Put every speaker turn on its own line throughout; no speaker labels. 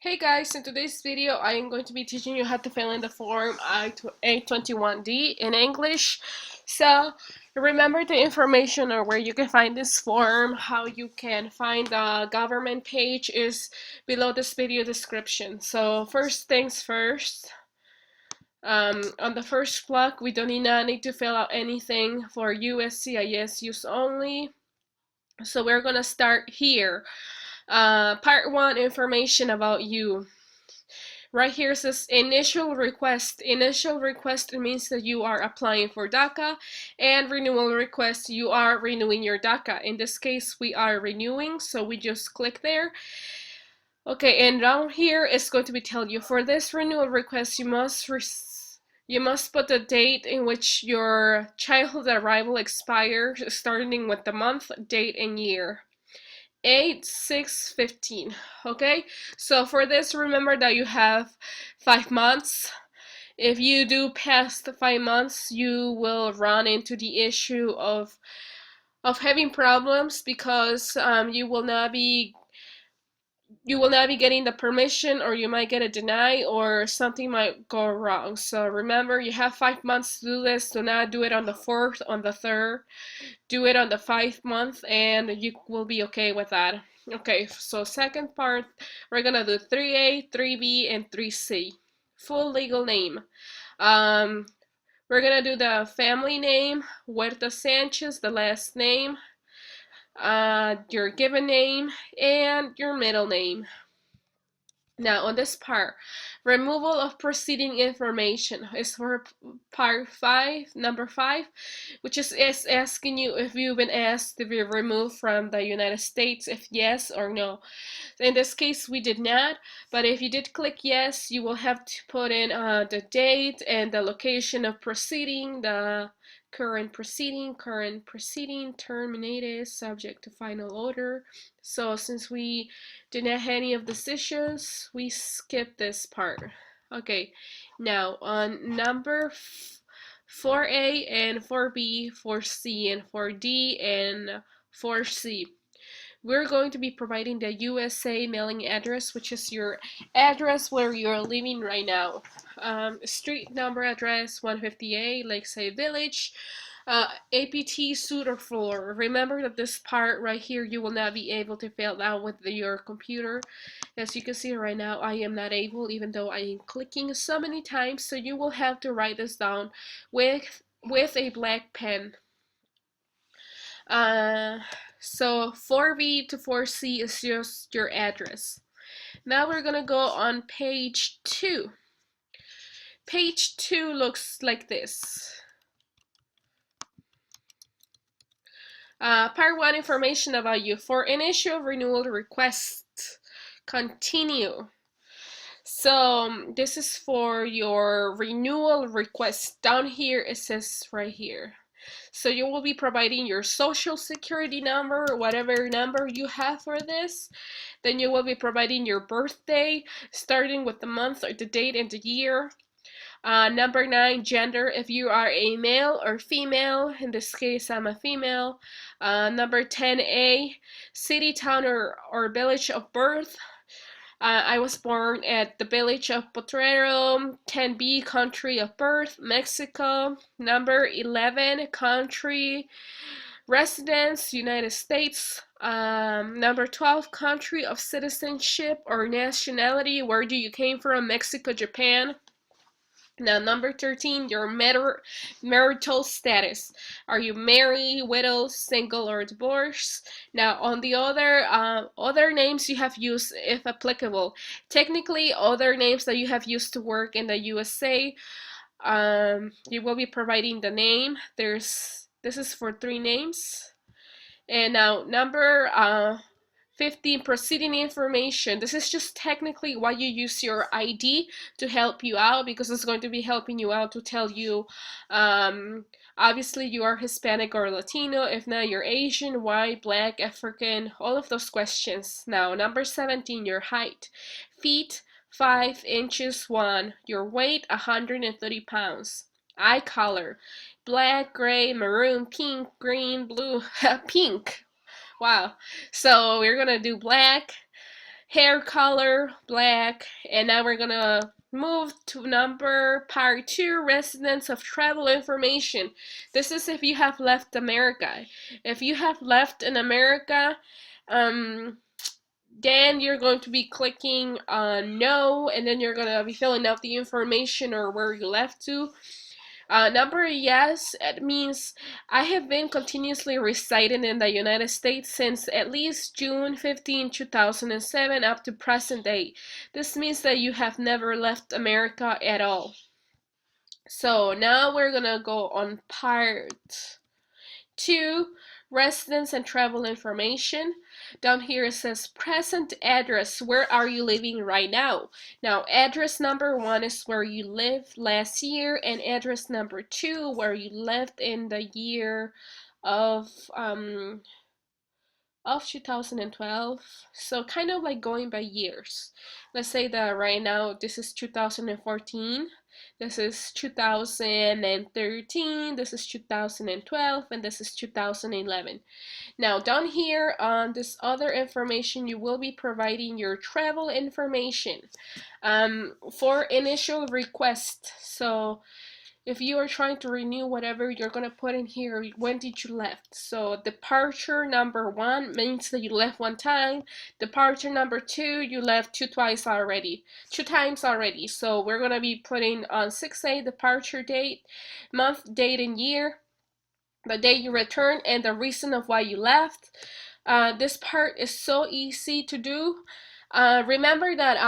Hey guys, in today's video I am going to be teaching you how to fill in the form I-821D in English. So remember the information or where you can find this form, how you can find the government page is below this video description. So first things first, on the first block we don't need to fill out anything for USCIS use only. So we're gonna start here. Part 1, information about you. Right here says initial request. Initial request means that you are applying for DACA, and renewal request, you are renewing your DACA. In this case, we are renewing, so we just click there. Okay, and down here it's going to be telling you for this renewal request, you must put the date in which your childhood arrival expires, starting with the month, date, and year. 8/6/15. Okay, so for this, remember that you have 5 months. If you do past the 5 months, you will run into the issue of having problems because you will not be getting the permission, or you might get a deny, or something might go wrong. So remember, you have 5 months to do this. Do not do it on the 4th, on the 3rd. Do it on the 5th month, and you will be okay with that. Okay, so second part, we're gonna do 3A, 3B, and 3C. Full legal name. We're gonna do the family name, Huerta Sanchez, the last name, your given name, and your middle name. Now, on this part, removal of preceding information is for part 5, number 5, which is asking you if you've been asked to be removed from the United States, if yes or no. In this case, we did not, but if you did click yes, you will have to put in the date and the location of proceeding, the current proceeding, terminated, subject to final order. So since we didn't have any of these issues, we skip this part. Okay, now on number 4A and 4B, 4C and 4D and 4C, we're going to be providing the USA mailing address, which is your address where you're living right now. Street number, address 158 Lakeside Village, APT suit or floor. Remember that this part right here you will not be able to fill out with your computer. As you can see right now, I am not able, even though I am clicking so many times, so you will have to write this down with a black pen. So 4B to 4C is just your address. Now we're gonna go on page 2. Page 2 looks like this. Part 1, information about you. For initial renewal request, continue. So this is for your renewal request. Down here it says right here. So you will be providing your social security number, whatever number you have for this. Then you will be providing your birthday, starting with the month or the date and the year. Number 9, gender, if you are a male or female. In this case, I'm a female. Number 10A, city, town, or village of birth. I was born at the village of Potrero. 10B, country of birth, Mexico. Number 11, country, residence, United States. Number 12, country of citizenship or nationality, where do you came from, Mexico, Japan. Now, number 13, your marital status. Are you married, widow, single, or divorced? Now, on the other names you have used, if applicable. Technically, other names that you have used to work in the USA, you will be providing the name. This is for 3 names. And now, number 15, proceeding information. This is just technically why you use your ID to help you out, because it's going to be helping you out to tell you, obviously you are Hispanic or Latino. If not, you're Asian, white, black, African, all of those questions. Now, number 17, your height. Feet, 5 inches 1. Your weight, 130 pounds. Eye color, black, gray, maroon, pink, green, blue, pink. Wow. So we're gonna do black. hair color, black. And now we're gonna move to part 2, residence of travel information. This is if you have left America. If you have left in America, then you're going to be clicking on no, and then you're going to be filling out the information or where you left to. Number yes, it means I have been continuously residing in the United States since at least June 15, 2007 up to present day. This means that you have never left America at all. So now we're gonna go on part 2, residence and travel information. Down here it says present address. Where are you living right now? Now, address number 1 is where you lived last year, and address number 2 where you lived in the year of 2012. So kind of like going by years. Let's say that right now this is 2014, this is 2013, this is 2012, and this is 2011. Now down here on this other information, you will be providing your travel information for initial request. So if you are trying to renew whatever, you're going to put in here when did you left. So departure number 1 means that you left 1 time. Departure number 2, you left 2 times already. So we're going to be putting on 6A departure date, month, date, and year, the day you return, and the reason of why you left. This part is so easy to do. Remember that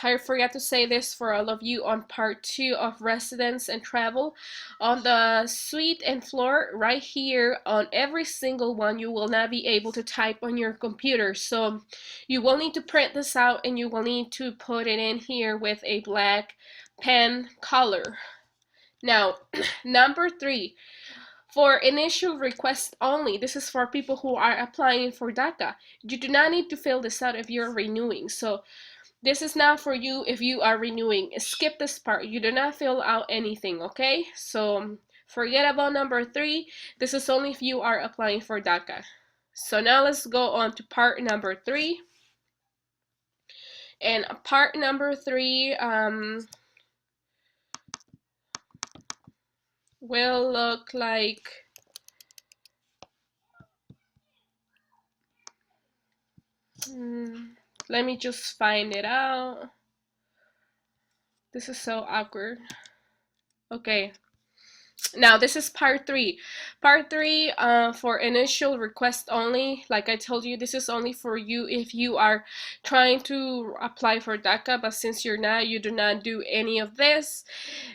I forgot to say this for all of you on part 2 of residence and travel. On the suite and floor right here, on every single one, you will not be able to type on your computer. So you will need to print this out, and you will need to put it in here with a black pen color. Now, number 3. For initial request only, this is for people who are applying for DACA. You do not need to fill this out if you're renewing. So this is not for you if you are renewing. Skip this part. You do not fill out anything, okay? So forget about number 3. This is only if you are applying for DACA. So now let's go on to part number 3. And part number 3 will look like let me just find it out. This is so awkward. Okay. Now this is part 3. Part 3 for initial request only. Like I told you, this is only for you if you are trying to apply for DACA, but since you're not, you do not do any of this.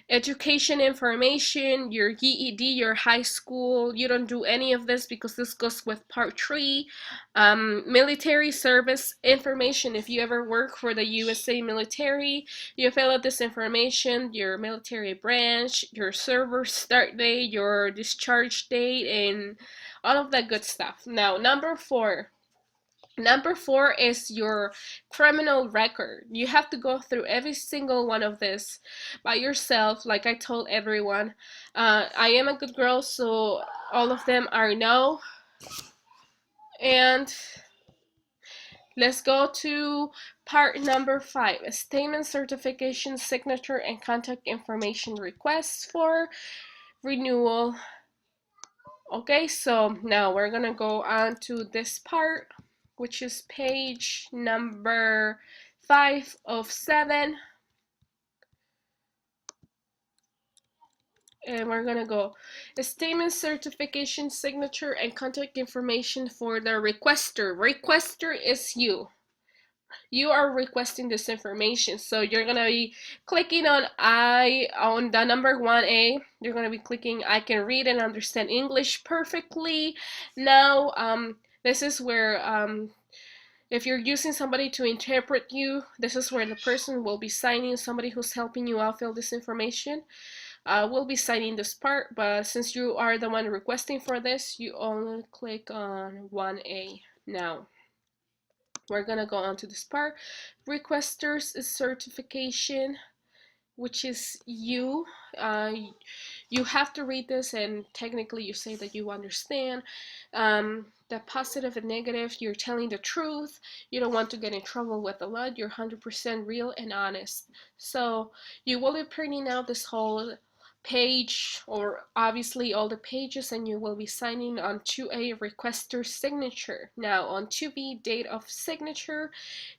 Education information, your GED, your high school, you don't do any of this because this goes with part 3. Military service information, if you ever work for the USA military, you fill out this information, your military branch, your service start date, your discharge date, and all of that good stuff. Now, number 4. Number 4 is your criminal record. You have to go through every single one of this by yourself, like I told everyone. I am a good girl, so all of them are no. And let's go to part number 5, a statement, certification, signature, and contact information requests for renewal. Okay, so now we're gonna go on to this part, which is page number 5 of 7. And we're gonna go a statement, certification, signature, and contact information for the requester. Requester is you. You are requesting this information, so you're gonna be clicking on the number 1A. You're gonna be clicking I can read and understand English perfectly. Now this is where if you're using somebody to interpret you, this is where the person will be signing. Somebody who's helping you out fill this information will be signing this part, but since you are the one requesting for this, you only click on 1A. Now we're gonna go on to this part. Requesters certification, which is you. You have to read this, and technically you say that you understand. the positive and negative, you're telling the truth, you don't want to get in trouble with the law, you're 100% real and honest. So you will be printing out this whole page, or obviously all the pages, and you will be signing on to a requester signature. Now on to be date of signature,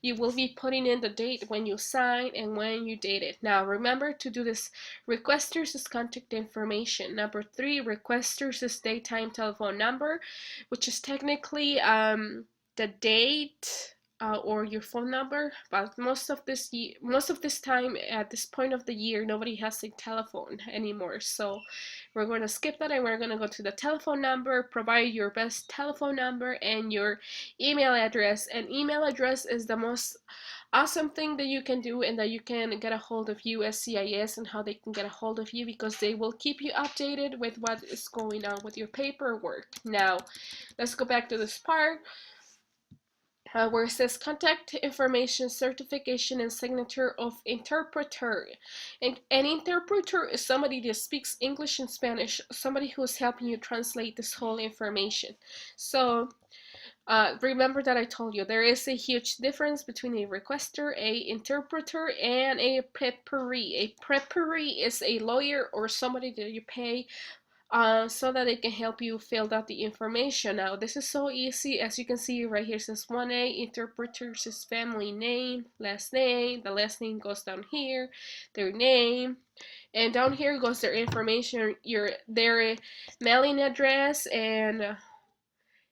you will be putting in the date when you sign and when you date it. Now remember to do this. Requesters is contact information. Number 3, requesters is daytime telephone number, which is technically the date or your phone number, but most of this time at this point of the year, nobody has a telephone anymore. So we're going to skip that and we're going to go to the telephone number. Provide your best telephone number and your email address. And email address is the most awesome thing that you can do, and that you can get a hold of USCIS and how they can get a hold of you, because they will keep you updated with what is going on with your paperwork. Now let's go back to this part. Where it says contact information, certification, and signature of interpreter. And an interpreter is somebody that speaks English and Spanish, somebody who is helping you translate this whole information. So remember that I told you there is a huge difference between a requester, a interpreter, and a preparee. A preparee is a lawyer or somebody that you pay so that they can help you fill out the information. Now this is so easy. As you can see right here, it says 1A, interpreter's is family name, last name. The last name goes down here, their name, and down here goes their information, their mailing address, and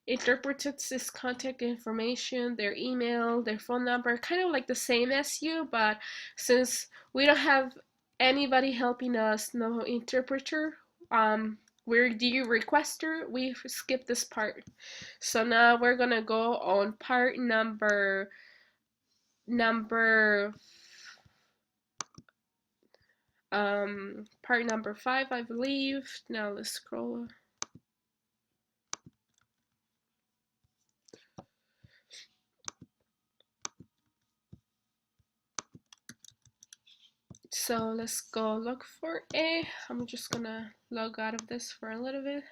interpreters is contact information, their email, their phone number, kind of like the same as you, but since we don't have anybody helping us, no interpreter, we're the requester, we skip this part. So now we're gonna go on part number 5, I believe. Now let's scroll. So let's go look for A. I'm just gonna log out of this for a little bit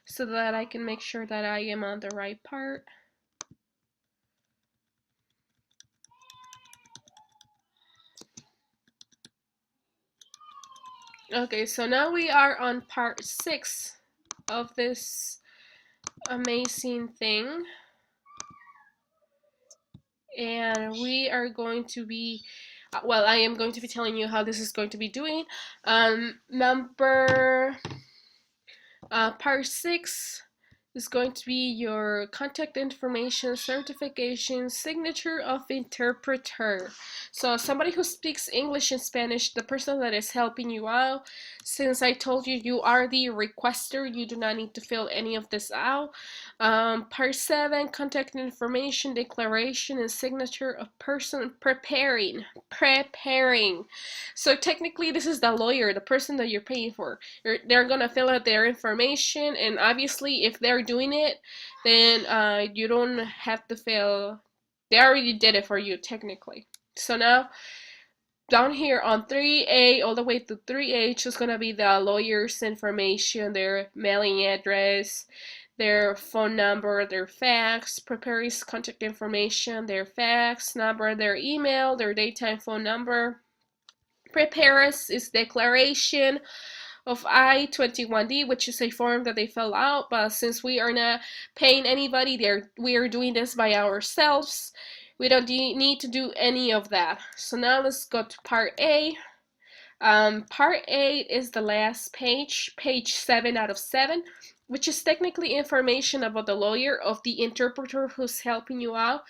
so that I can make sure that I am on the right part. Okay, so now we are on part 6 of this amazing thing, and we are going to be, well, I am going to be telling you how this is going to be doing. Part 6 is going to be your contact information, certification, signature of interpreter. So somebody who speaks English and Spanish, the person that is helping you out. Since I told you you are the requester, you do not need to fill any of this out. Part 7, contact information, declaration, and signature of person preparing. So technically this is the lawyer, the person that you're paying for. They're gonna fill out their information, and obviously if they're doing it, then you don't have to fill. They already did it for you technically. So now down here on 3A all the way to 3H is gonna be the lawyer's information, their mailing address, their phone number, their fax, preparee's contact information, their fax number, their email, their daytime phone number. Prepare's is declaration of I-821D, which is a form that they fill out, but since we are not paying anybody, we are doing this by ourselves. We don't need to do any of that. So now let's go to part A. Part 8 is the last page, page 7 out of 7, which is technically information about the lawyer, of the interpreter who's helping you out.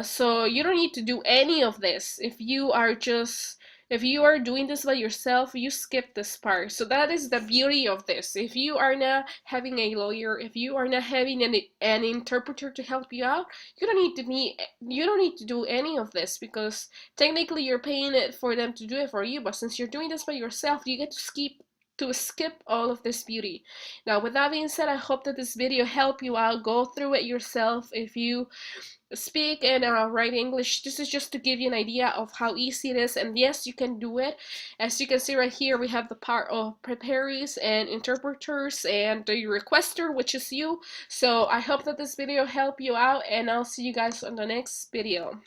So you don't need to do any of this. If you are doing this by yourself, you skip this part. So that is the beauty of this. If you are not having a lawyer, if you are not having an interpreter to help you out, you don't need to do any of this, because technically you're paying it for them to do it for you. But since you're doing this by yourself, you get to skip to skip all of this beauty. Now, with that being said, I hope that this video helped you out. Go through it yourself. If you speak and write English, this is just to give you an idea of how easy it is, and yes, you can do it. As you can see right here, we have the part of preparees and interpreters and the requester, which is you. So I hope that this video helped you out, and I'll see you guys on the next video.